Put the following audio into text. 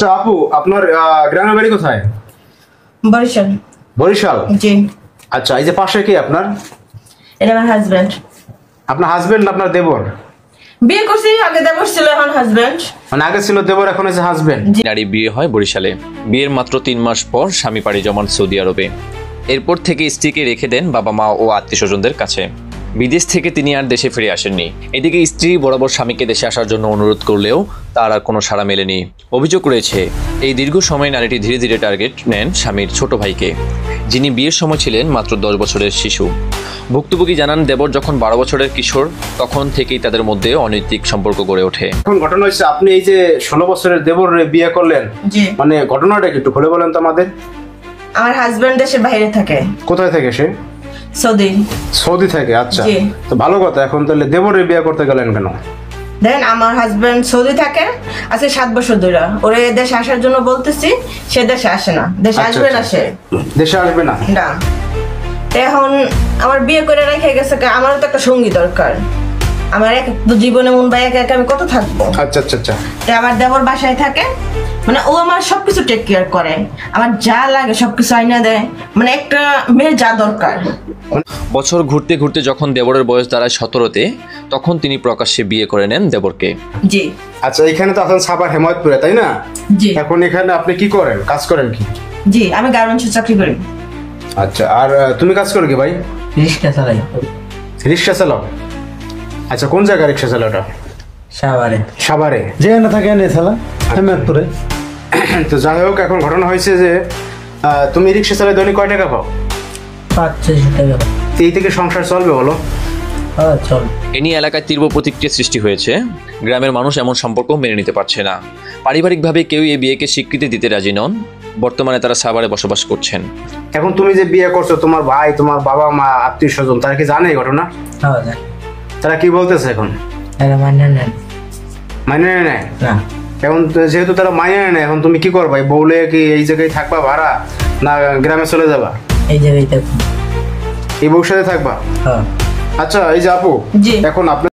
আচ্ছা আপু, আপনার গ্রামের বাড়ি কোথায়? বরিশাল। বরিশাল? জি। আচ্ছা, এই যে পাশে কি আপনার? এটা আমার হাজবেন্ড। আপনার হাজবেন্ড আপনার দেবর? বিয়ে করছি, আগে দেবর ছিল, এখন হাজবেন্ড। মানে আগে ছিল দেবর, এখন হচ্ছে হাজবেন্ড। নারী বিয়ে হয় বরিশালে। বিয়ের মাত্র 3 মাস পর স্বামী পাড়ি জমান সৌদি আরবে। এরপর থেকে স্ত্রীকে রেখে দেন বাবা মা ও আত্মীয় স্বজনদের কাছে। বিদেশ থেকে তিনি আর দেশে ফিরে আসেননি। এদিকে স্ত্রী বরাবর স্বামীকে দেশে আসার জন্য অনুরোধ করলেও তার আর কোনো সাড়া মেলেনি। অভিযোগ রয়েছে, এই দীর্ঘ সময় নারীটি ধীরে ধীরে টার্গেট নেন স্বামীর ছোট ভাইকে, যিনি বিয়ের সময় ছিলেন মাত্র 10 বছরের শিশু। ভুক্তভোগী জানান, দেবর যখন 12 বছরের কিশোর তখন থেকেই তাদের মধ্যে অনৈতিক সম্পর্ক গড়ে ওঠে। এখন ঘটনা হচ্ছে, আপনি এই যে 16 বছরের দেবর বিয়ে করলেন, জি। মানে ঘটনাটা কি একটু খুলে বলেন তো আমাদের। আমার হাজবেন্ড দেশের বাইরে থাকে। কোথায় থেকে সে? সৌদি। সৌদি থেকে? আচ্ছা, জি। তো ভালো কথা। এখন তাহলে দেবরের বিয়ে করতে গেলেন কেন? দেখেন, আমার হাজবেন্ড সৌদি থাকে আজকে 7 বছর ধরে। ওরে দেশে আসার জন্য বলতেছি, সে দেশে আসে না। দেশে আসবে না সে। দেশে আসবে না? না। এখন আমার বিয়ে করে রেখে গেছে, আমারও তো একটা সঙ্গী দরকার। আমার এক তো জীবনে মন ভাই একা একা আমি কত থাকবো। আচ্ছা আচ্ছা আচ্ছা। তাই আমার দেবর বাসায় থাকে, মানে ও আমার সবকিছু টেক কেয়ার করে, আমার যা লাগে সবকিছু আইনা দেয়, মানে একটা মেয়ের যা দরকার। বছর ঘুরতে ঘুরতে যখন দেবরের বয়স দাঁড়ায় 17-তে, তখন তিনি প্রকাশ্যে বিয়ে করে নেন দেবরকে। জি। আচ্ছা, এখানে তো আছেন সাভার হেমায়তপুরে, তাই না? জি। এখন এখানে আপনি কি করেন, কাজ করেন কি? জি, আমি গার্মেন্টসে চাকরি করি। আচ্ছা, আর তুমি কাজ করো কি ভাই? রিক্সা চালাই। রিক্সা চালাও? আচ্ছা, কোন জায়গায় রিক্সা চালাওটা? সাভারে। সাভারে? যেখানে থাকে এনে চালা, হেমায়তপুরে। তো যাই হোক, এখন ঘটনা হয়েছে যে তুমি রিক্সা চালায় দৈনিক কয় টাকা পাও? 500 টাকা। এই থেকে সংসার চলবে বলো? হ্যাঁ, চল। এ নিয়ে এলাকায় তীব্র প্রতিক্রিয়া সৃষ্টি হয়েছে। গ্রামের মানুষ এমন সম্পর্ক মেনে নিতে পারছে না। পারিবারিকভাবে কেউ এই বিয়েকে স্বীকৃতি দিতে রাজি নন। বর্তমানে তারা সাভারে বসবাস করছেন। এখন তুমি যে বিয়ে করছো, তোমার ভাই, তোমার বাবা মা, আত্মীয় স্বজন, তারা কি জানে এই ঘটনা? হ্যাঁ, জানি। তারা কি বলতেছে এখন? এরা মানে নেন মানে নেয় না। এখন যেহেতু তারা মাইনে নেয়, এখন তুমি কি করবা? বউলে কি এই জায়গায় থাকবা ভাড়া, না গ্রামে চলে যাবা? এই জায়গায় থাকুন। এই বউর সাথে থাকবা? হ্যাঁ। আচ্ছা, এই যে আপু, জি। এখন আপনি